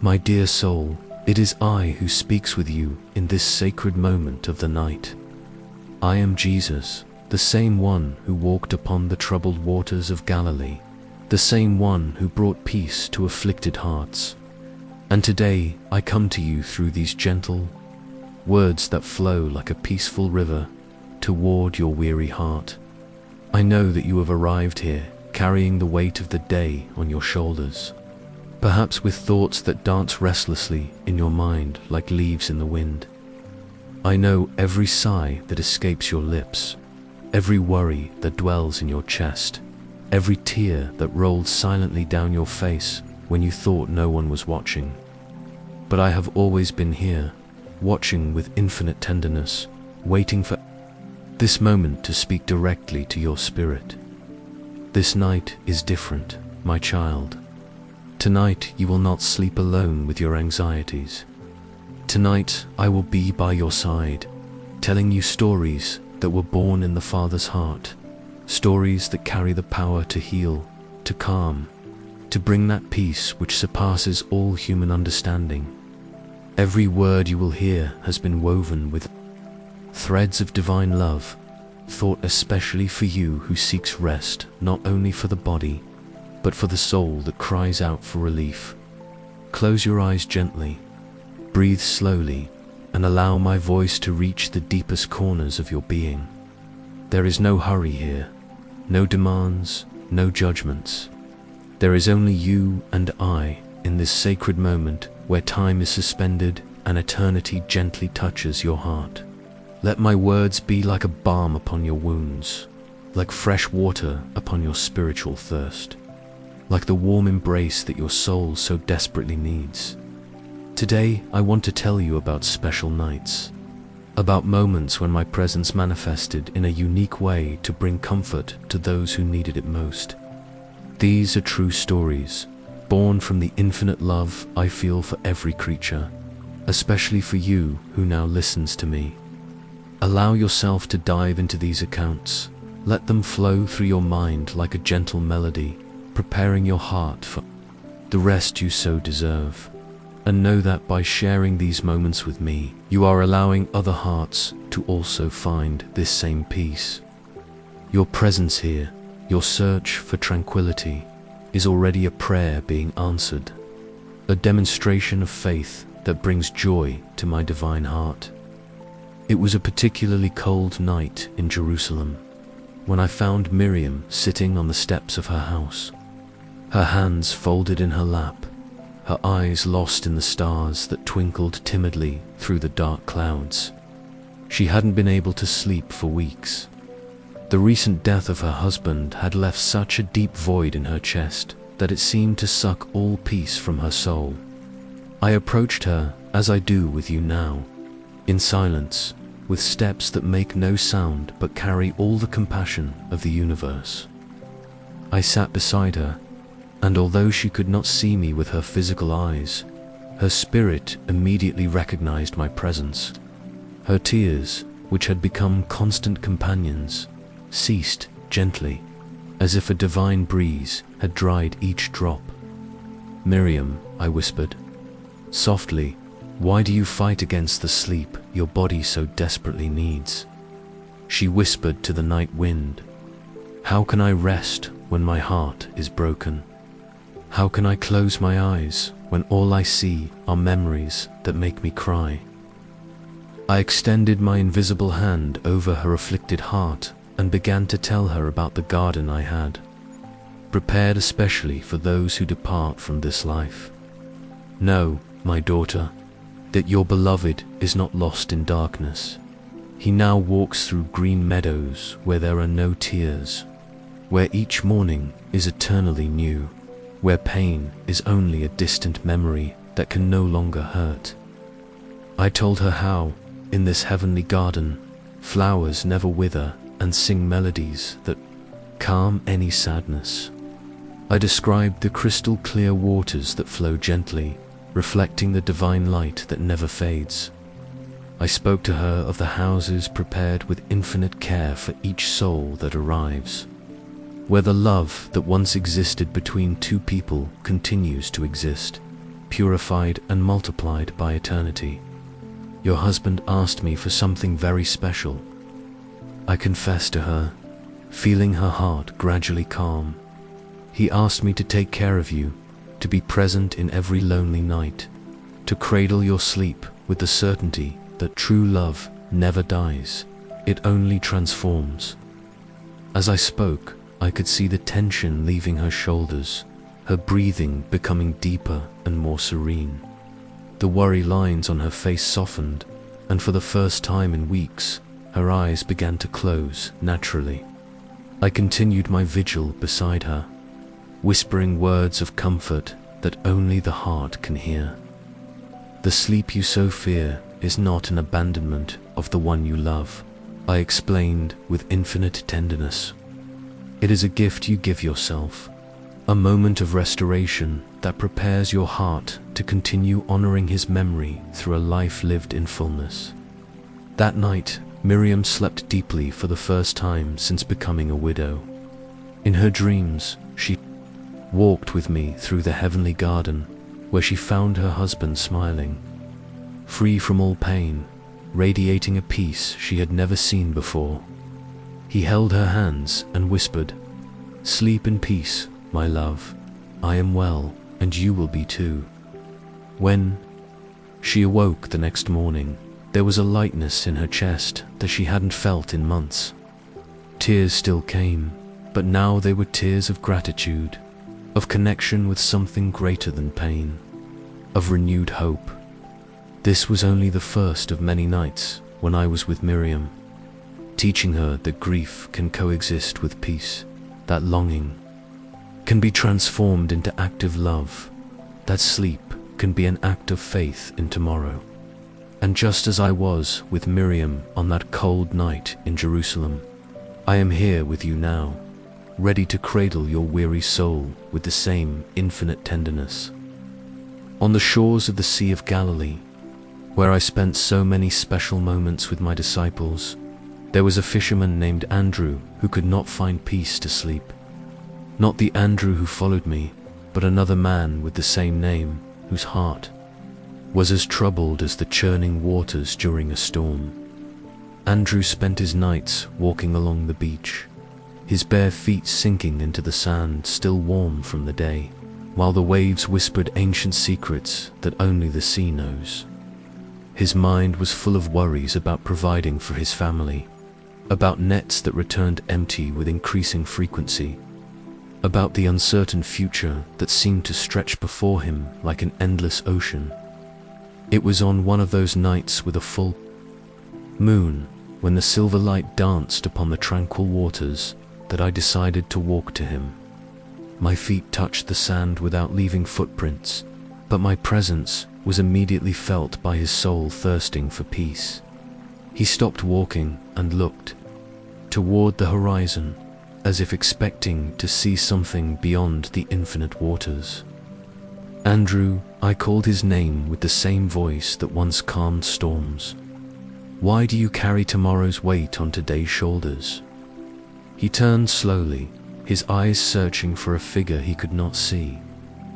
My dear soul, it is I who speaks with you in this sacred moment of the night. I am Jesus, the same one who walked upon the troubled waters of Galilee, the same one who brought peace to afflicted hearts. And today I come to you through these gentle words that flow like a peaceful river toward your weary heart. I know that you have arrived here carrying the weight of the day on your shoulders, perhaps with thoughts that dance restlessly in your mind like leaves in the wind. I know every sigh that escapes your lips, every worry that dwells in your chest, every tear that rolled silently down your face when you thought no one was watching. But I have always been here, watching with infinite tenderness, waiting for this moment to speak directly to your spirit. This night is different, my child. Tonight you will not sleep alone with your anxieties. Tonight I will be by your side, telling you stories that were born in the Father's heart, stories that carry the power to heal, to calm, to bring that peace which surpasses all human understanding. Every word you will hear has been woven with threads of divine love, thought especially for you who seeks rest not only for the body, but for the soul that cries out for relief. Close your eyes gently, breathe slowly, and allow my voice to reach the deepest corners of your being. There is no hurry here, no demands, no judgments. There is only you and I in this sacred moment where time is suspended and eternity gently touches your heart. Let my words be like a balm upon your wounds, like fresh water upon your spiritual thirst, like the warm embrace that your soul so desperately needs. Today, I want to tell you about special nights, about moments when my presence manifested in a unique way to bring comfort to those who needed it most. These are true stories, born from the infinite love I feel for every creature, especially for you who now listens to me. Allow yourself to dive into these accounts. Let them flow through your mind like a gentle melody, preparing your heart for the rest you so deserve. And know that by sharing these moments with me, you are allowing other hearts to also find this same peace. Your presence here, your search for tranquility, is already a prayer being answered, a demonstration of faith that brings joy to my divine heart. It was a particularly cold night in Jerusalem when I found Miriam sitting on the steps of her house, her hands folded in her lap, her eyes lost in the stars that twinkled timidly through the dark clouds. She hadn't been able to sleep for weeks. The recent death of her husband had left such a deep void in her chest that it seemed to suck all peace from her soul. I approached her as I do with you now, in silence, with steps that make no sound but carry all the compassion of the universe. I sat beside her, and although she could not see me with her physical eyes, her spirit immediately recognized my presence. Her tears, which had become constant companions, ceased gently, as if a divine breeze had dried each drop. "Miriam," I whispered, softly, "why do you fight against the sleep your body so desperately needs?" She whispered to the night wind, "How can I rest when my heart is broken? How can I close my eyes when all I see are memories that make me cry?" I extended my invisible hand over her afflicted heart and began to tell her about the garden I had, prepared especially for those who depart from this life. "Know, my daughter, that your beloved is not lost in darkness. He now walks through green meadows where there are no tears, where each morning is eternally new, where pain is only a distant memory that can no longer hurt." I told her how, in this heavenly garden, flowers never wither and sing melodies that calm any sadness. I described the crystal clear waters that flow gently, reflecting the divine light that never fades. I spoke to her of the houses prepared with infinite care for each soul that arrives, where the love that once existed between two people continues to exist, purified and multiplied by eternity. Your husband asked me for something very special. I confessed to her, feeling her heart gradually calm. He asked me to take care of you, to be present in every lonely night, to cradle your sleep with the certainty that true love never dies, it only transforms. As I spoke, I could see the tension leaving her shoulders, her breathing becoming deeper and more serene. The worry lines on her face softened, and for the first time in weeks, her eyes began to close naturally. I continued my vigil beside her, whispering words of comfort that only the heart can hear. The sleep you so fear is not an abandonment of the one you love, I explained with infinite tenderness. It is a gift you give yourself, a moment of restoration that prepares your heart to continue honoring his memory through a life lived in fullness. That night, Miriam slept deeply for the first time since becoming a widow. In her dreams, she walked with me through the heavenly garden, where she found her husband smiling, free from all pain, radiating a peace she had never seen before. He held her hands and whispered, "Sleep in peace, my love. I am well, and you will be too." When she awoke the next morning, there was a lightness in her chest that she hadn't felt in months. Tears still came, but now they were tears of gratitude, of connection with something greater than pain, of renewed hope. This was only the first of many nights when I was with Miriam, teaching her that grief can coexist with peace, that longing can be transformed into active love, that sleep can be an act of faith in tomorrow. And just as I was with Miriam on that cold night in Jerusalem, I am here with you now, ready to cradle your weary soul with the same infinite tenderness. On the shores of the Sea of Galilee, where I spent so many special moments with my disciples, there was a fisherman named Andrew who could not find peace to sleep. Not the Andrew who followed me, but another man with the same name, whose heart was as troubled as the churning waters during a storm. Andrew spent his nights walking along the beach, his bare feet sinking into the sand still warm from the day, while the waves whispered ancient secrets that only the sea knows. His mind was full of worries about providing for his family, about nets that returned empty with increasing frequency, about the uncertain future that seemed to stretch before him like an endless ocean. It was on one of those nights with a full moon, when the silver light danced upon the tranquil waters, that I decided to walk to him. My feet touched the sand without leaving footprints, but my presence was immediately felt by his soul thirsting for peace. He stopped walking and looked toward the horizon, as if expecting to see something beyond the infinite waters. "Andrew," I called his name with the same voice that once calmed storms. "Why do you carry tomorrow's weight on today's shoulders?" He turned slowly, his eyes searching for a figure he could not see,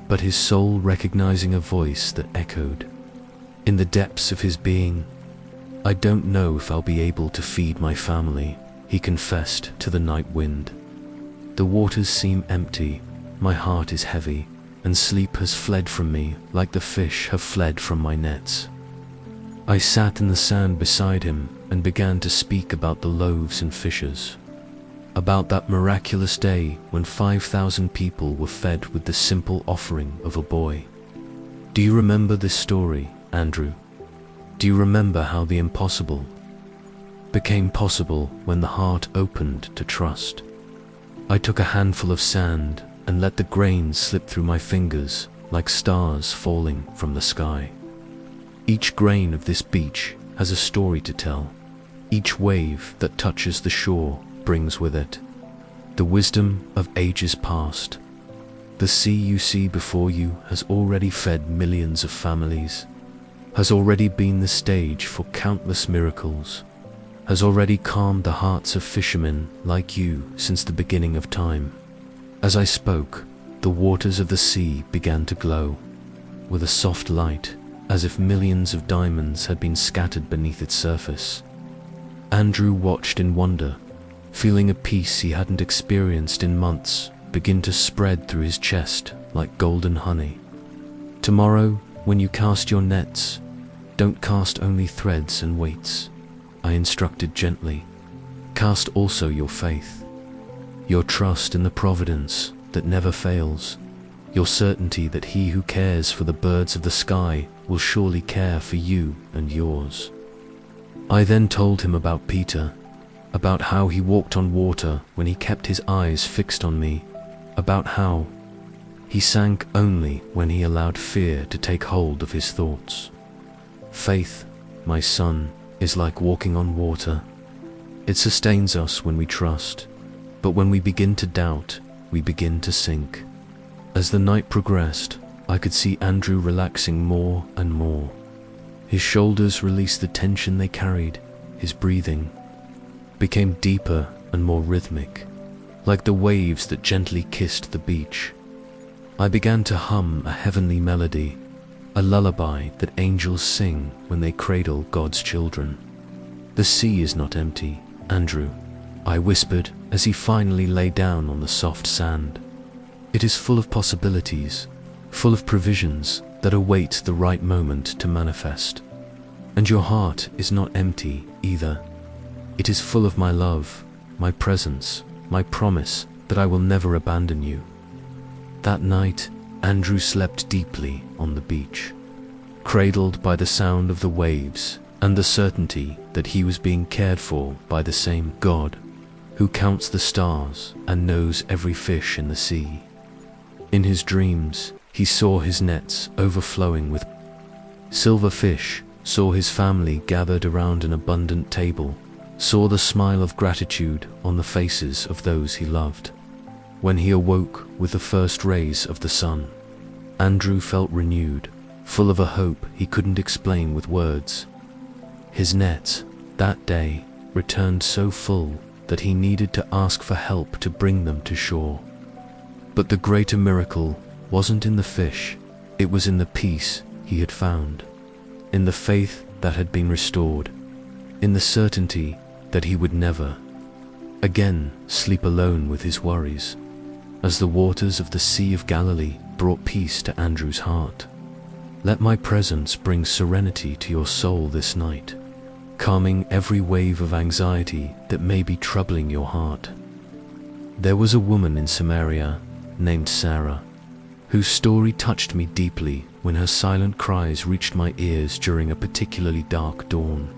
but his soul recognizing a voice that echoed in the depths of his being. "I don't know if I'll be able to feed my family," he confessed to the night wind. "The waters seem empty, my heart is heavy, and sleep has fled from me like the fish have fled from my nets." I sat in the sand beside him and began to speak about the loaves and fishes, about that miraculous day when 5,000 people were fed with the simple offering of a boy. "Do you remember this story, Andrew? Do you remember how the impossible became possible when the heart opened to trust?" I took a handful of sand and let the grains slip through my fingers like stars falling from the sky. Each grain of this beach has a story to tell. Each wave that touches the shore brings with it the wisdom of ages past. The sea you see before you has already fed millions of families, has already been the stage for countless miracles, has already calmed the hearts of fishermen like you since the beginning of time. As I spoke, the waters of the sea began to glow. with a soft light, as if millions of diamonds had been scattered beneath its surface. Andrew watched in wonder, feeling a peace he hadn't experienced in months begin to spread through his chest like golden honey. "Tomorrow, when you cast your nets, don't cast only threads and weights," I instructed gently. "Cast also your faith, your trust in the providence that never fails, your certainty that he who cares for the birds of the sky will surely care for you and yours." I then told him about Peter, about how he walked on water when he kept his eyes fixed on me, about how he sank only when he allowed fear to take hold of his thoughts. Faith, my son, is like walking on water. It sustains us when we trust, but when we begin to doubt, we begin to sink. As the night progressed, I could see Andrew relaxing more and more. His shoulders released the tension they carried. His breathing became deeper and more rhythmic, like the waves that gently kissed the beach. I began to hum a heavenly melody, a lullaby that angels sing when they cradle God's children. "The sea is not empty, Andrew," I whispered as he finally lay down on the soft sand. "It is full of possibilities, full of provisions that await the right moment to manifest. And your heart is not empty either. It is full of my love, my presence, my promise that I will never abandon you." That night, Andrew slept deeply on the beach, cradled by the sound of the waves and the certainty that he was being cared for by the same God who counts the stars and knows every fish in the sea. In his dreams, he saw his nets overflowing with silver fish, saw his family gathered around an abundant table, saw the smile of gratitude on the faces of those he loved. When he awoke with the first rays of the sun, Andrew felt renewed, full of a hope he couldn't explain with words. His nets, that day, returned so full that he needed to ask for help to bring them to shore. But the greater miracle wasn't in the fish, it was in the peace he had found, in the faith that had been restored, in the certainty that he would never again sleep alone with his worries. As the waters of the Sea of Galilee brought peace to Andrew's heart, "Let my presence bring serenity to your soul this night, calming every wave of anxiety that may be troubling your heart." There was a woman in Samaria named Sarah, whose story touched me deeply when her silent cries reached my ears during a particularly dark dawn.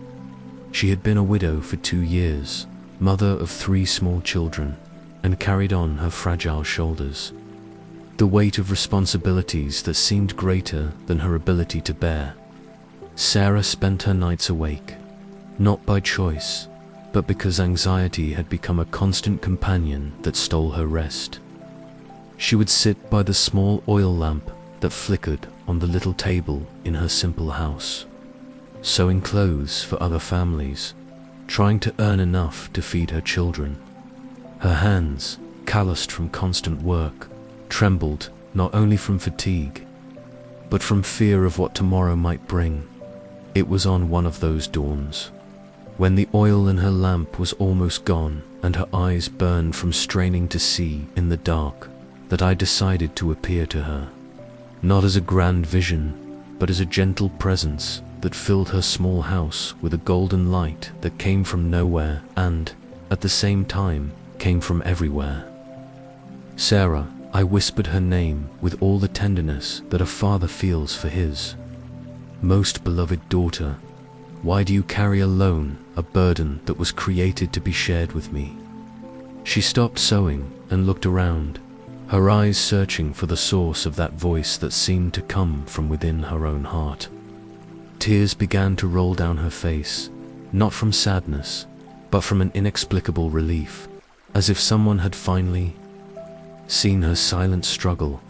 She had been a widow for 2 years, mother of 3 small children, and carried on her fragile shoulders the weight of responsibilities that seemed greater than her ability to bear. Sarah spent her nights awake, not by choice, but because anxiety had become a constant companion that stole her rest. She would sit by the small oil lamp that flickered on the little table in her simple house, sewing clothes for other families, trying to earn enough to feed her children. Her hands, calloused from constant work, trembled not only from fatigue, but from fear of what tomorrow might bring. It was on one of those dawns, when the oil in her lamp was almost gone and her eyes burned from straining to see in the dark, that I decided to appear to her, not as a grand vision, but as a gentle presence that filled her small house with a golden light that came from nowhere and, at the same time, came from everywhere. "Sarah," I whispered her name with all the tenderness that a father feels for his most beloved daughter. "Why do you carry alone a burden that was created to be shared with me?" She stopped sewing and looked around, her eyes searching for the source of that voice that seemed to come from within her own heart. Tears began to roll down her face, not from sadness, but from an inexplicable relief, as if someone had finally seen her silent struggle.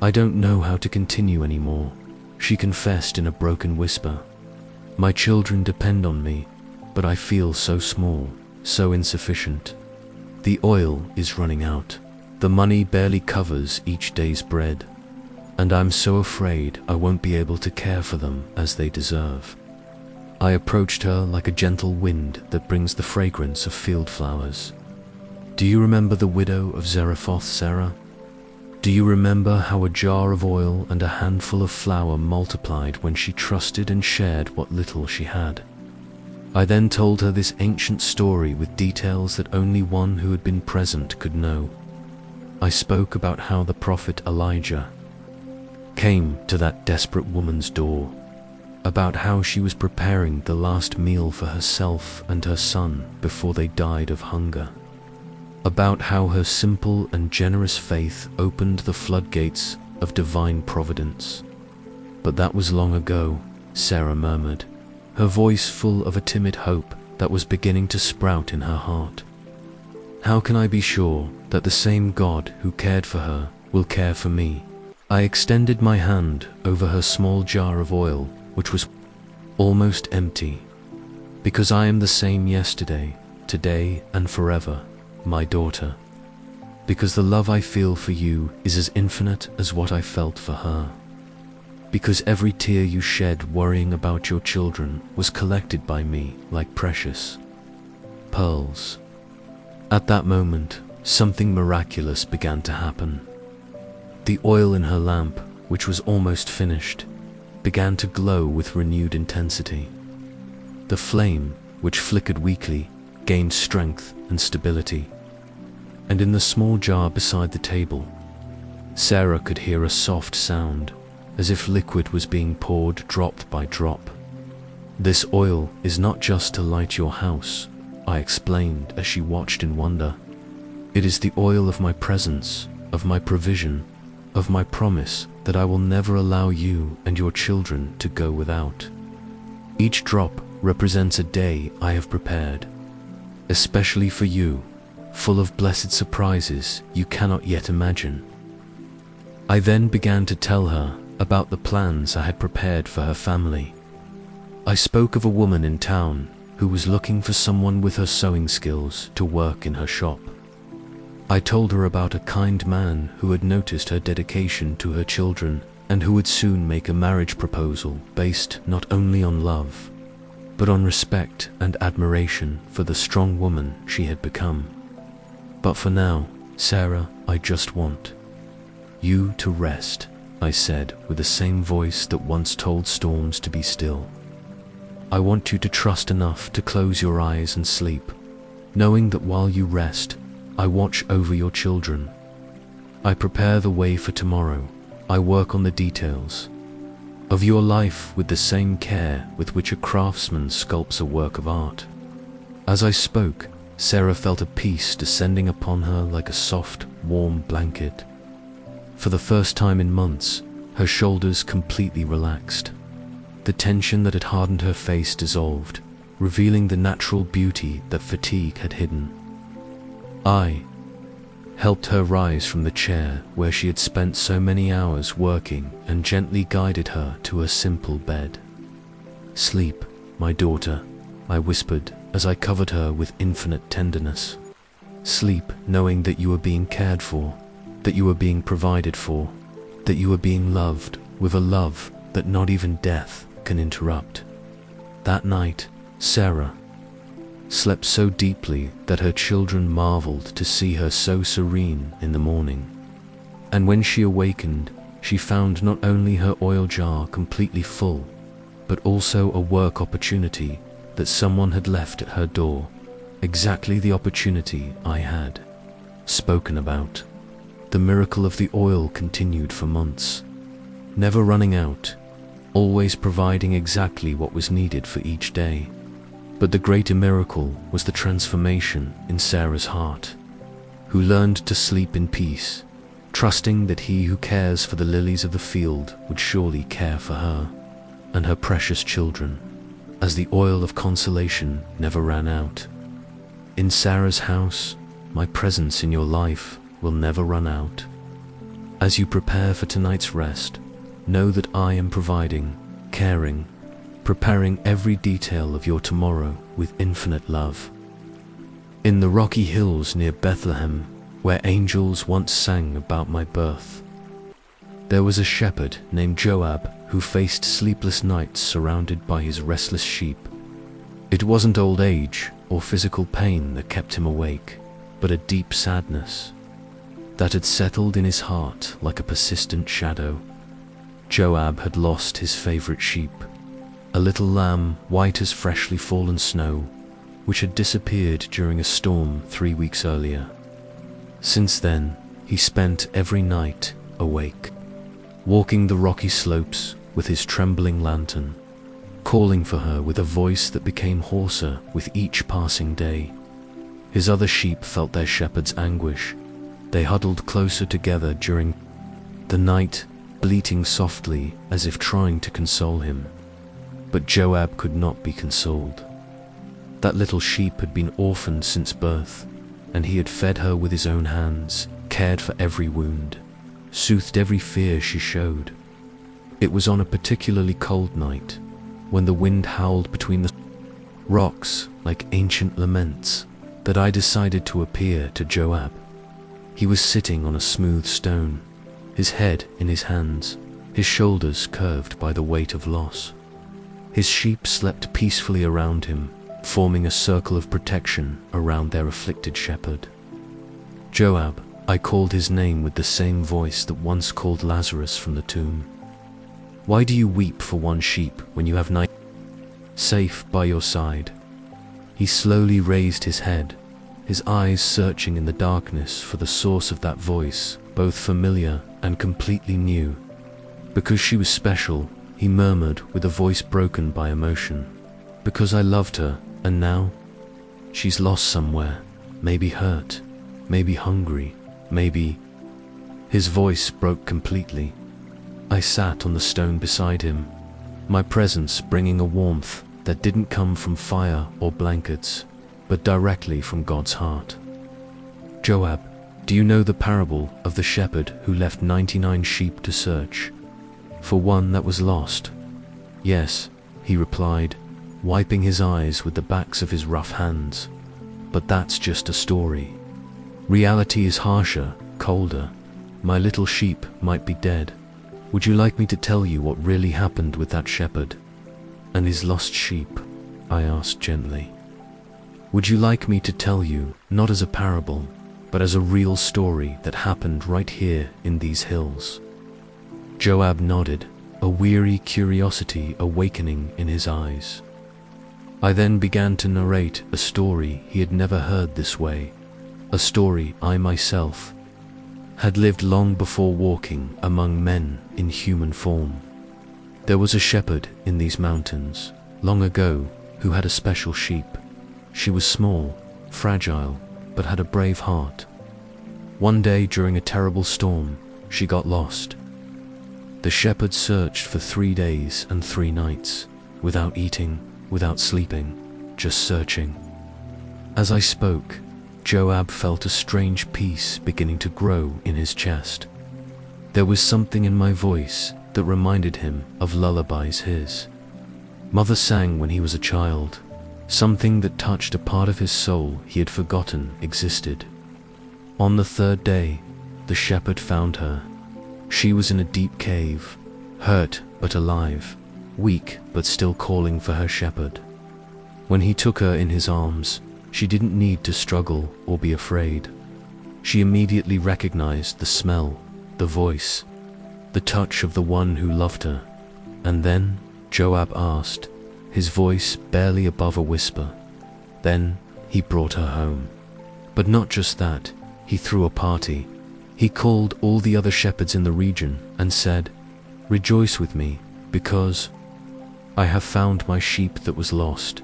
"I don't know how to continue anymore," she confessed in a broken whisper. "My children depend on me, but I feel so small, so insufficient. The oil is running out. The money barely covers each day's bread. and I'm so afraid I won't be able to care for them as they deserve. I approached her like a gentle wind that brings the fragrance of field flowers. Do you remember the widow of Zarephath, Sarah? Do you remember how a jar of oil and a handful of flour multiplied when she trusted and shared what little she had? I then told her this ancient story with details that only one who had been present could know. I spoke about how the prophet Elijah came to that desperate woman's door, about how she was preparing the last meal for herself and her son before they died of hunger, about how her simple and generous faith opened the floodgates of divine providence. But that was long ago, Sarah murmured, her voice full of a timid hope that was beginning to sprout in her heart. How can I be sure that the same God who cared for her will care for me? I extended my hand over her small jar of oil, which was almost empty. Because I am the same yesterday, today, and forever, my daughter. Because the love I feel for you is as infinite as what I felt for her. Because every tear you shed worrying about your children was collected by me like precious pearls. At that moment, something miraculous began to happen. The oil in her lamp, which was almost finished, began to glow with renewed intensity. The flame, which flickered weakly, gained strength and stability. And in the small jar beside the table, Sarah could hear a soft sound, as if liquid was being poured drop by drop. This oil is not just to light your house, I explained as she watched in wonder. It is the oil of my presence, of my provision, of my promise that I will never allow you and your children to go without. Each drop represents a day I have prepared, especially for you, full of blessed surprises you cannot yet imagine. I then began to tell her about the plans I had prepared for her family. I spoke of a woman in town who was looking for someone with her sewing skills to work in her shop. I told her about a kind man who had noticed her dedication to her children and who would soon make a marriage proposal based not only on love, but on respect and admiration for the strong woman she had become. But for now, Sarah, I just want you to rest, I said with the same voice that once told storms to be still. I want you to trust enough to close your eyes and sleep, knowing that while you rest, I watch over your children. I prepare the way for tomorrow. I work on the details of your life with the same care with which a craftsman sculpts a work of art. As I spoke, Sarah felt a peace descending upon her like a soft, warm blanket. For the first time in months, her shoulders completely relaxed. The tension that had hardened her face dissolved, revealing the natural beauty that fatigue had hidden. I helped her rise from the chair where she had spent so many hours working and gently guided her to a simple bed. Sleep, my daughter, I whispered as I covered her with infinite tenderness. Sleep knowing that you are being cared for, that you are being provided for, that you are being loved with a love that not even death can interrupt. That night, Sarah slept so deeply that her children marveled to see her so serene in the morning. And when she awakened, she found not only her oil jar completely full, but also a work opportunity that someone had left at her door, exactly the opportunity I had spoken about. The miracle of the oil continued for months, never running out, always providing exactly what was needed for each day. But the greater miracle was the transformation in Sarah's heart, who learned to sleep in peace, trusting that he who cares for the lilies of the field would surely care for her and her precious children, as the oil of consolation never ran out. In Sarah's house, my presence in your life will never run out. As you prepare for tonight's rest, know that I am providing, caring, preparing every detail of your tomorrow with infinite love. In the rocky hills near Bethlehem, where angels once sang about my birth, There was a shepherd named Joab who faced sleepless nights surrounded by his restless sheep. It wasn't old age or physical pain that kept him awake, but a deep sadness that had settled in his heart like a persistent shadow. Joab had lost his favorite sheep, a little lamb white as freshly fallen snow, which had disappeared during a storm 3 weeks earlier. Since then, he spent every night awake, walking the rocky slopes with his trembling lantern, calling for her with a voice that became hoarser with each passing day. His other sheep felt their shepherd's anguish. They huddled closer together during the night, bleating softly as if trying to console him. But Joab could not be consoled. That little sheep had been orphaned since birth, and he had fed her with his own hands, cared for every wound, soothed every fear she showed. It was on a particularly cold night, when the wind howled between the rocks like ancient laments, that I decided to appear to Joab. He was sitting on a smooth stone, his head in his hands, his shoulders curved by the weight of loss. His sheep slept peacefully around him, forming a circle of protection around their afflicted shepherd. Joab, I called his name with the same voice that once called Lazarus from the tomb. Why do you weep for one sheep when you have night safe by your side? He slowly raised his head, his eyes searching in the darkness for the source of that voice, both familiar and completely new. Because she was special, he murmured with a voice broken by emotion. Because I loved her, and now she's lost somewhere, maybe hurt, maybe hungry, maybe... His voice broke completely. I sat on the stone beside him, my presence bringing a warmth that didn't come from fire or blankets, but directly from God's heart. Joab, do you know the parable of the shepherd who left 99 sheep to search for one that was lost? Yes, he replied, wiping his eyes with the backs of his rough hands. But that's just a story. Reality is harsher, colder. My little sheep might be dead. Would you like me to tell you what really happened with that shepherd and his lost sheep? I asked gently. Would you like me to tell you, not as a parable, but as a real story that happened right here in these hills? Joab nodded, a weary curiosity awakening in his eyes. I then began to narrate a story he had never heard this way, a story I myself had lived long before walking among men in human form. There was a shepherd in these mountains, long ago, who had a special sheep. She was small, fragile, but had a brave heart. One day during a terrible storm, she got lost. The shepherd searched for 3 days and 3 nights, without eating, without sleeping, just searching. As I spoke, Joab felt a strange peace beginning to grow in his chest. There was something in my voice that reminded him of lullabies his mother sang when he was a child, something that touched a part of his soul he had forgotten existed. On the 3rd day, the shepherd found her. She was in a deep cave, hurt but alive, weak but still calling for her shepherd. When he took her in his arms, she didn't need to struggle or be afraid. She immediately recognized the smell, the voice, the touch of the one who loved her. And then, Joab asked, his voice barely above a whisper. Then, he brought her home. But not just that, he threw a party. He called all the other shepherds in the region and said, "Rejoice with me, because I have found my sheep that was lost."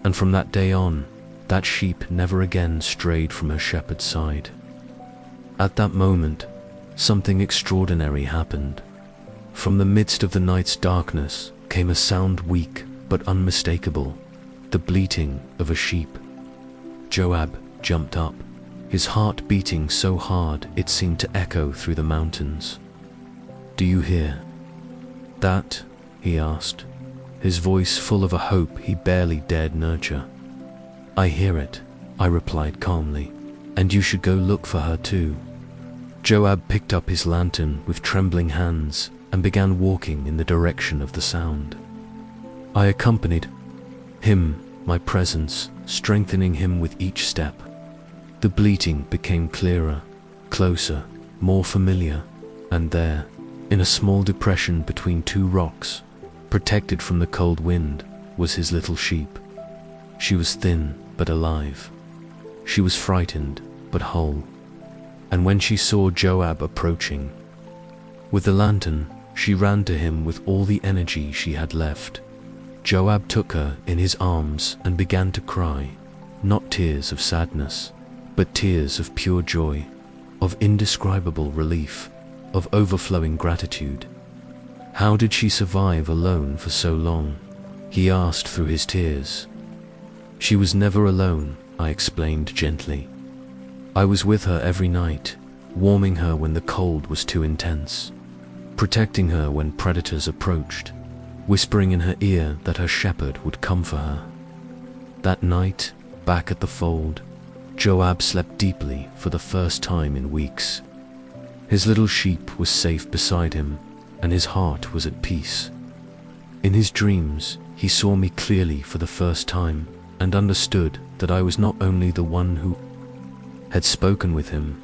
And from that day on, that sheep never again strayed from her shepherd's side. At that moment, something extraordinary happened. From the midst of the night's darkness came a sound weak but unmistakable, the bleating of a sheep. Joab jumped up, his heart beating so hard it seemed to echo through the mountains. "Do you hear that?" he asked, his voice full of a hope he barely dared nurture. "I hear it," I replied calmly, "and you should go look for her too." Joab picked up his lantern with trembling hands and began walking in the direction of the sound. I accompanied him, my presence strengthening him with each step. The bleating became clearer, closer, more familiar, and there, in a small depression between two rocks, protected from the cold wind, was his little sheep. She was thin but alive. She was frightened but whole. And when she saw Joab approaching with the lantern, she ran to him with all the energy she had left. Joab took her in his arms and began to cry, not tears of sadness, but tears of pure joy, of indescribable relief, of overflowing gratitude. How did she survive alone for so long? He asked through his tears. She was never alone, I explained gently. I was with her every night, warming her when the cold was too intense, protecting her when predators approached, whispering in her ear that her shepherd would come for her. That night, back at the fold, Joab slept deeply for the first time in weeks. His little sheep was safe beside him, and his heart was at peace. In his dreams, he saw me clearly for the first time and understood that I was not only the one who had spoken with him,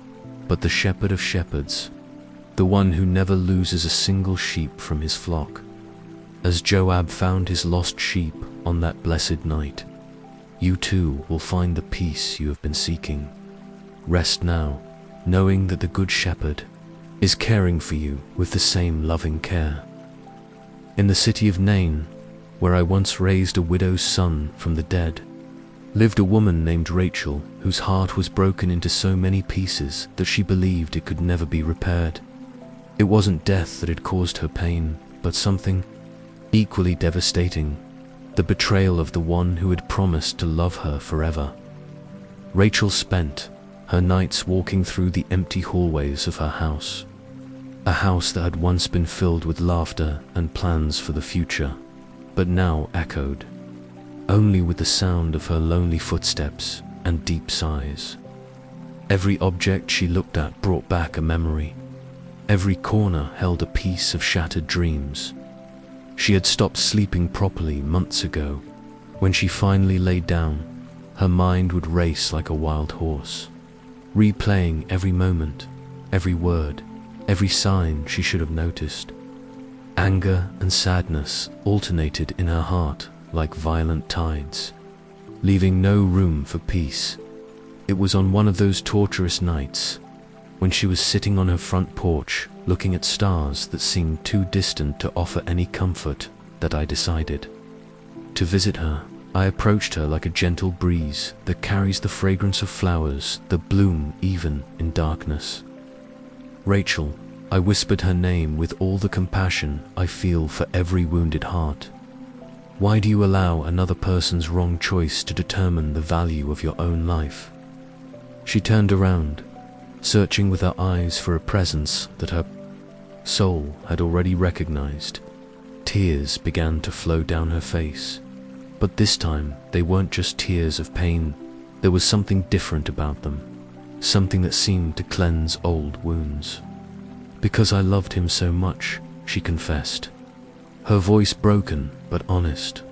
but the shepherd of shepherds, the one who never loses a single sheep from his flock. As Joab found his lost sheep on that blessed night, you too will find the peace you have been seeking. Rest now, knowing that the Good Shepherd is caring for you with the same loving care. In the city of Nain, where I once raised a widow's son from the dead, lived a woman named Rachel, whose heart was broken into so many pieces that she believed it could never be repaired. It wasn't death that had caused her pain, but something equally devastating: the betrayal of the one who had promised to love her forever. Rachel spent her nights walking through the empty hallways of her house, a house that had once been filled with laughter and plans for the future, but now echoed only with the sound of her lonely footsteps and deep sighs. Every object she looked at brought back a memory. Every corner held a piece of shattered dreams. She had stopped sleeping properly months ago. When she finally laid down, her mind would race like a wild horse, replaying every moment, every word, every sign she should have noticed. Anger and sadness alternated in her heart like violent tides, leaving no room for peace. It was on one of those torturous nights, when she was sitting on her front porch, looking at stars that seemed too distant to offer any comfort, that I decided to visit her. I approached her like a gentle breeze that carries the fragrance of flowers that bloom even in darkness. Rachel, I whispered her name with all the compassion I feel for every wounded heart. Why do you allow another person's wrong choice to determine the value of your own life? She turned around, searching with her eyes for a presence that her soul had already recognized. Tears began to flow down her face, but this time they weren't just tears of pain. There was something different about them, something that seemed to cleanse old wounds. Because I loved him so much, she confessed, her voice broken but honest.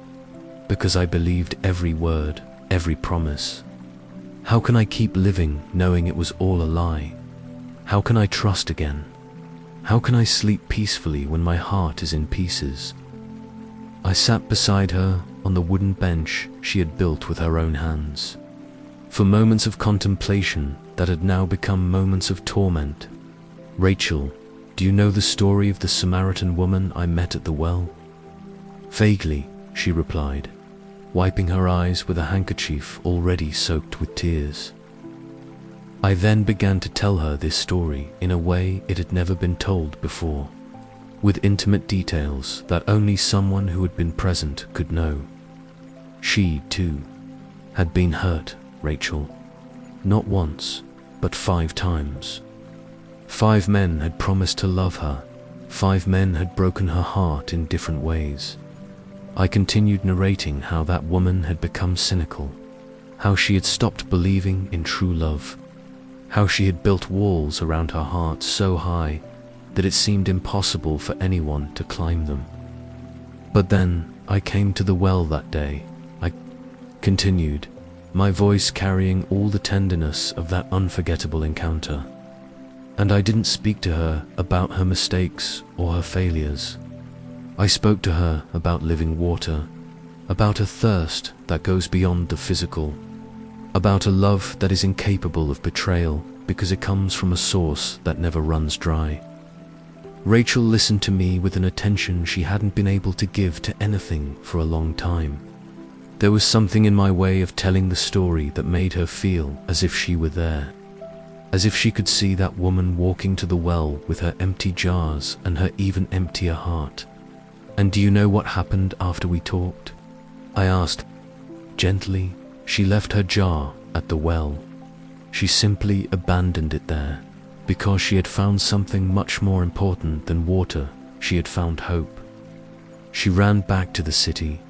Because I believed every word, every promise. How can I keep living knowing it was all a lie? How can I trust again? How can I sleep peacefully when my heart is in pieces? I sat beside her on the wooden bench she had built with her own hands, for moments of contemplation that had now become moments of torment. Rachel, do you know the story of the Samaritan woman I met at the well? Vaguely, she replied, wiping her eyes with a handkerchief already soaked with tears. I then began to tell her this story in a way it had never been told before, with intimate details that only someone who had been present could know. She, too, had been hurt, Rachel. Not once, but 5 times. 5 men had promised to love her. 5 men had broken her heart in different ways. I continued narrating how that woman had become cynical, how she had stopped believing in true love, how she had built walls around her heart so high that it seemed impossible for anyone to climb them. But then I came to the well that day, I continued, my voice carrying all the tenderness of that unforgettable encounter. And I didn't speak to her about her mistakes or her failures. I spoke to her about living water, about a thirst that goes beyond the physical, about a love that is incapable of betrayal because it comes from a source that never runs dry. Rachel listened to me with an attention she hadn't been able to give to anything for a long time. There was something in my way of telling the story that made her feel as if she were there, as if she could see that woman walking to the well with her empty jars and her even emptier heart. And do you know what happened after we talked? I asked. Gently, she left her jar at the well. She simply abandoned it there, because she had found something much more important than water. She had found hope. She ran back to the city,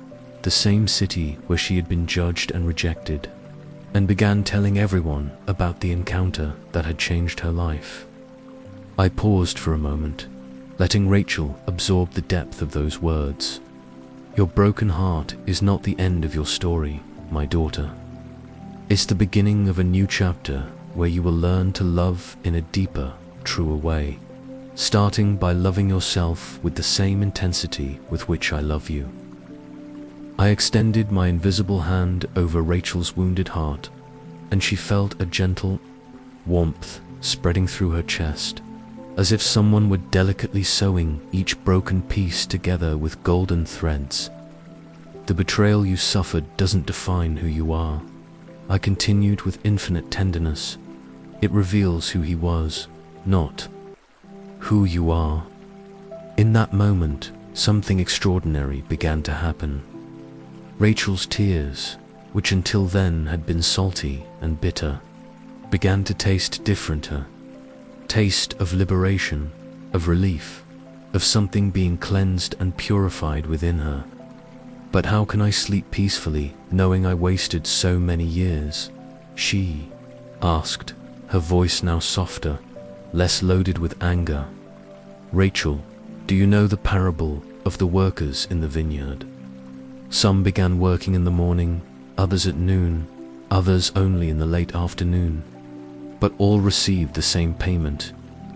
the same city where she had been judged and rejected, and began telling everyone about the encounter that had changed her life. I paused for a moment, letting Rachel absorb the depth of those words. Your broken heart is not the end of your story, my daughter. It's the beginning of a new chapter where you will learn to love in a deeper, truer way, starting by loving yourself with the same intensity with which I love you. I extended my invisible hand over Rachel's wounded heart, and she felt a gentle warmth spreading through her chest, as if someone were delicately sewing each broken piece together with golden threads. The betrayal you suffered doesn't define who you are, I continued with infinite tenderness. It reveals who he was, not who you are. In that moment, something extraordinary began to happen. Rachel's tears, which until then had been salty and bitter, began to taste differenter. Taste of liberation, of relief, of something being cleansed and purified within her. But how can I sleep peacefully, knowing I wasted so many years? She asked, her voice now softer, less loaded with anger. Rachel, do you know the parable of the workers in the vineyard? Some began working in the morning, others at noon, others only in the late afternoon. But all received the same payment,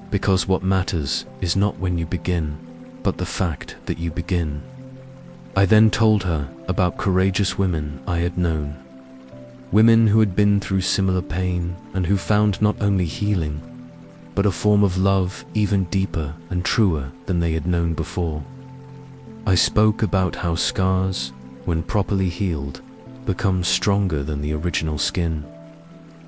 because what matters is not when you begin, but the fact that you begin. I then told her about courageous women I had known, women who had been through similar pain and who found not only healing, but a form of love even deeper and truer than they had known before. I spoke about how scars, when properly healed, become stronger than the original skin.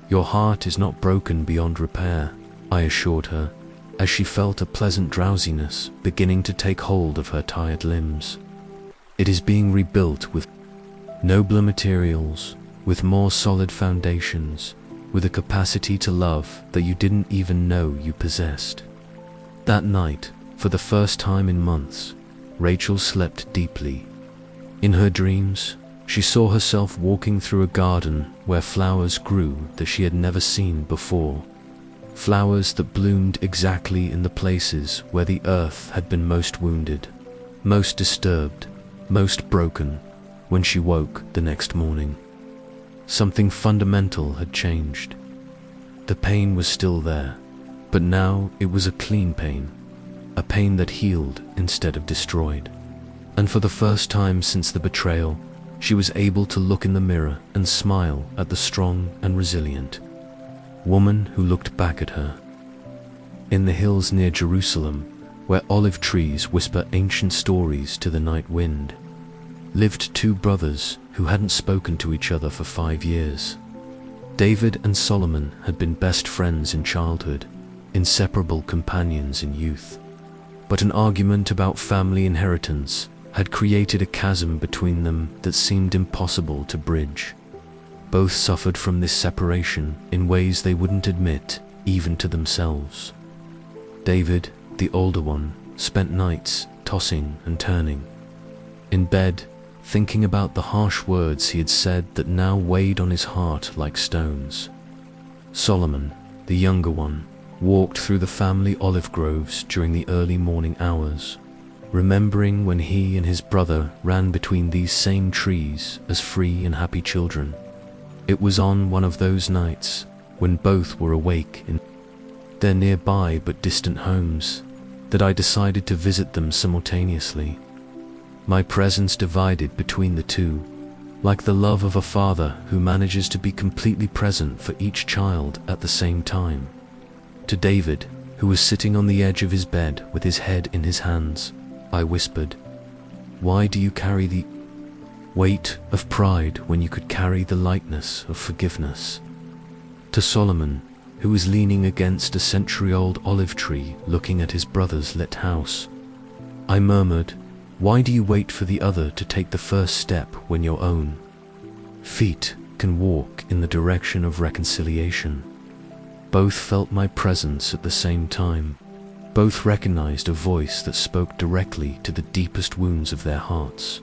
Your heart is not broken beyond repair, I assured her, as she felt a pleasant drowsiness beginning to take hold of her tired limbs. It is being rebuilt with nobler materials, with more solid foundations, with a capacity to love that you didn't even know you possessed. That night, for the first time in months, Rachel slept deeply. In her dreams, she saw herself walking through a garden where flowers grew that she had never seen before. Flowers that bloomed exactly in the places where the earth had been most wounded, most disturbed, most broken. When she woke the next morning, something fundamental had changed. The pain was still there, but now it was a clean pain, a pain that healed instead of destroyed. And for the first time since the betrayal, she was able to look in the mirror and smile at the strong and resilient woman who looked back at her. In the hills near Jerusalem, where olive trees whisper ancient stories to the night wind, lived two brothers who hadn't spoken to each other for 5 years. David and Solomon had been best friends in childhood, inseparable companions in youth. But an argument about family inheritance had created a chasm between them that seemed impossible to bridge. Both suffered from this separation in ways they wouldn't admit, even to themselves. David, the older one, spent nights tossing and turning in bed, thinking about the harsh words he had said that now weighed on his heart like stones. Solomon, the the younger one, walked through the family olive groves during the early morning hours, remembering when he and his brother ran between these same trees as free and happy children. It was on one of those nights when both were awake in their nearby but distant homes that I decided to visit them simultaneously. My presence divided between the two, like the love of a father who manages to be completely present for each child at the same time. To David, who was sitting on the edge of his bed with his head in his hands, I whispered, "Why do you carry the weight of pride when you could carry the lightness of forgiveness?" To Solomon, who was leaning against a century-old olive tree looking at his brother's lit house, I murmured, "Why do you wait for the other to take the first step when your own feet can walk in the direction of reconciliation?" Both felt my presence at the same time. Both recognized a voice that spoke directly to the deepest wounds of their hearts.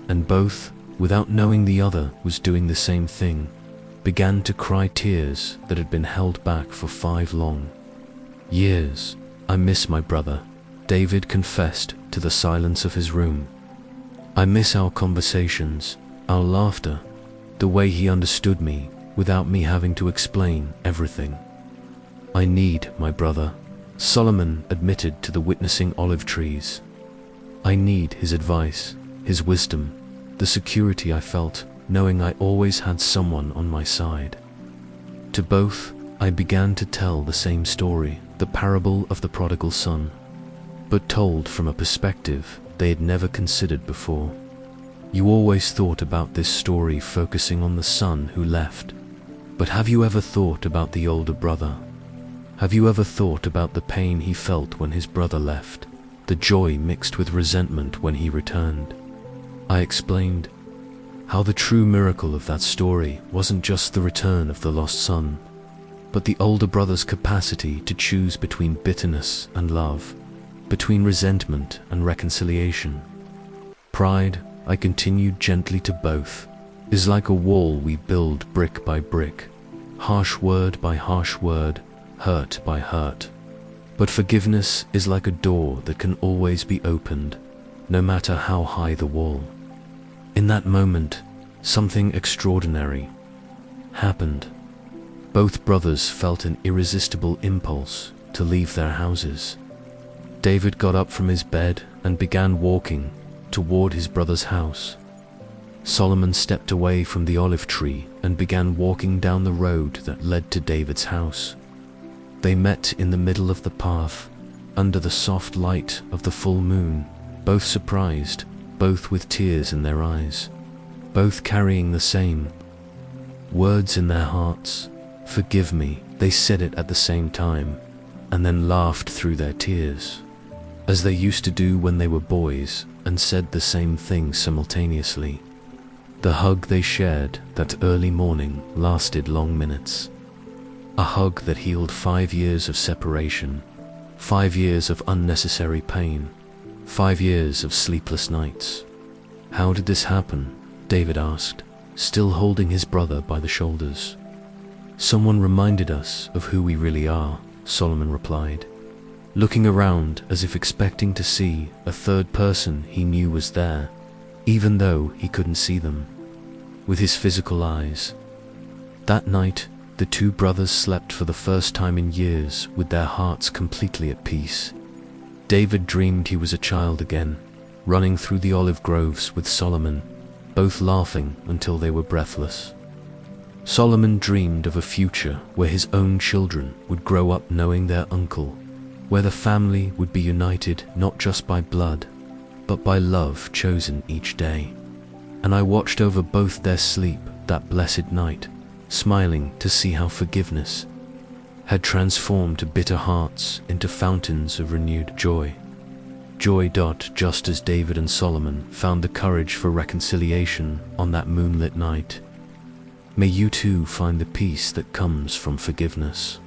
And both, without knowing the other was doing the same thing, began to cry tears that had been held back for 5 long years. "I miss my brother," David confessed to the silence of his room. "I miss our conversations, our laughter, the way he understood me without me having to explain everything." "I need my brother," Solomon admitted to the witnessing olive trees. "I need his advice, his wisdom, the security I felt knowing I always had someone on my side." To both, I began to tell the same story, the parable of the prodigal son, but told from a perspective they had never considered before. "You always thought about this story focusing on the son who left, but have you ever thought about the older brother? Have you ever thought about the pain he felt when his brother left, the joy mixed with resentment when he returned?" I explained how the true miracle of that story wasn't just the return of the lost son, but the older brother's capacity to choose between bitterness and love, between resentment and reconciliation. "Pride," I continued gently to both, "is like a wall we build brick by brick, harsh word by harsh word, hurt by hurt. But forgiveness is like a door that can always be opened, no matter how high the wall." In that moment, something extraordinary happened. Both brothers felt an irresistible impulse to leave their houses. David got up from his bed and began walking toward his brother's house. Solomon stepped away from the olive tree and began walking down the road that led to David's house. They met in the middle of the path, under the soft light of the full moon, both surprised, both with tears in their eyes, both carrying the same words in their hearts. "Forgive me," they said it at the same time, and then laughed through their tears, as they used to do when they were boys, and said the same thing simultaneously. The hug they shared that early morning lasted long minutes. A hug that healed 5 years of separation, 5 years of unnecessary pain, 5 years of sleepless nights. "How did this happen?" David asked, still holding his brother by the shoulders. "Someone reminded us of who we really are," Solomon replied, looking around as if expecting to see a third person he knew was there, even though he couldn't see them with his physical eyes. That night, the two brothers slept for the first time in years with their hearts completely at peace. David dreamed he was a child again, running through the olive groves with Solomon, both laughing until they were breathless. Solomon dreamed of a future where his own children would grow up knowing their uncle, where the family would be united not just by blood, but by love chosen each day. And I watched over both their sleep that blessed night, smiling to see how forgiveness had transformed bitter hearts into fountains of renewed joy. Joy. Just as David and Solomon found the courage for reconciliation on that moonlit night, may you too find the peace that comes from forgiveness.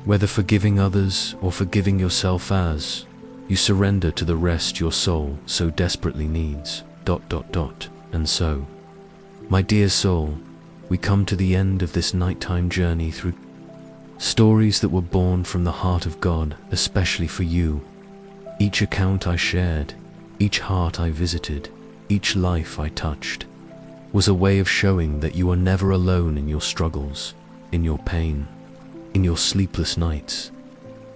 Whether forgiving others or forgiving yourself as you surrender to the rest your soul so desperately needs. And so, my dear soul, we come to the end of this nighttime journey through Stories that were born from the heart of God, especially for you. Each account I shared, each heart I visited, each life I touched, was a way of showing that you are never alone in your struggles, in your pain, in your sleepless nights.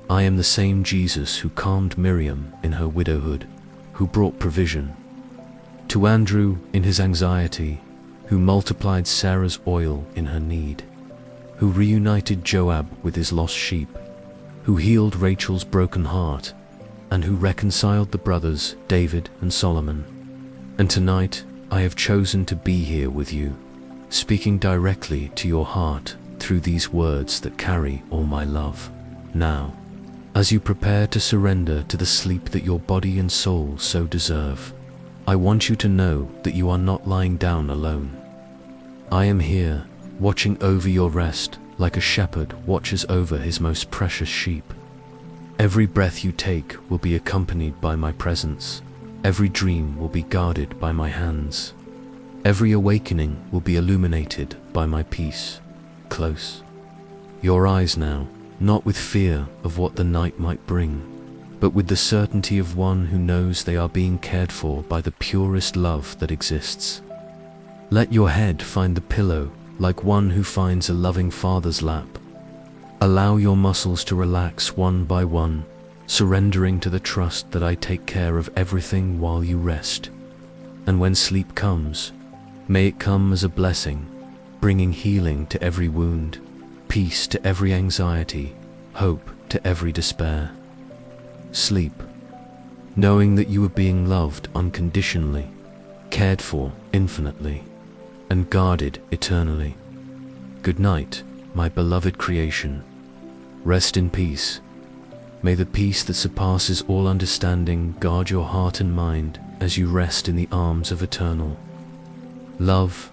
I am the same Jesus who calmed Miriam in her widowhood, who brought provision to Andrew in his anxiety, who multiplied Sarah's oil in her need, who reunited Joab with his lost sheep, who healed Rachel's broken heart, and who reconciled the brothers David and Solomon. And tonight I have chosen to be here with you, speaking directly to your heart through these words that carry all my love. Now, as you prepare to surrender to the sleep that your body and soul so deserve, I want you to know that you are not lying down alone. I am here, watching over your rest like a shepherd watches over his most precious sheep. Every breath you take will be accompanied by my presence. Every dream will be guarded by my hands. Every awakening will be illuminated by my peace. Close your eyes now, not with fear of what the night might bring, but with the certainty of one who knows they are being cared for by the purest love that exists. Let your head find the pillow like one who finds a loving father's lap. Allow your muscles to relax one by one, surrendering to the trust that I take care of everything while you rest. And when sleep comes, may it come as a blessing, bringing healing to every wound, peace to every anxiety, hope to every despair. Sleep, knowing that you are being loved unconditionally, cared for infinitely, and guarded eternally. Good night, my beloved creation. Rest in peace. May the peace that surpasses all understanding guard your heart and mind as you rest in the arms of eternal love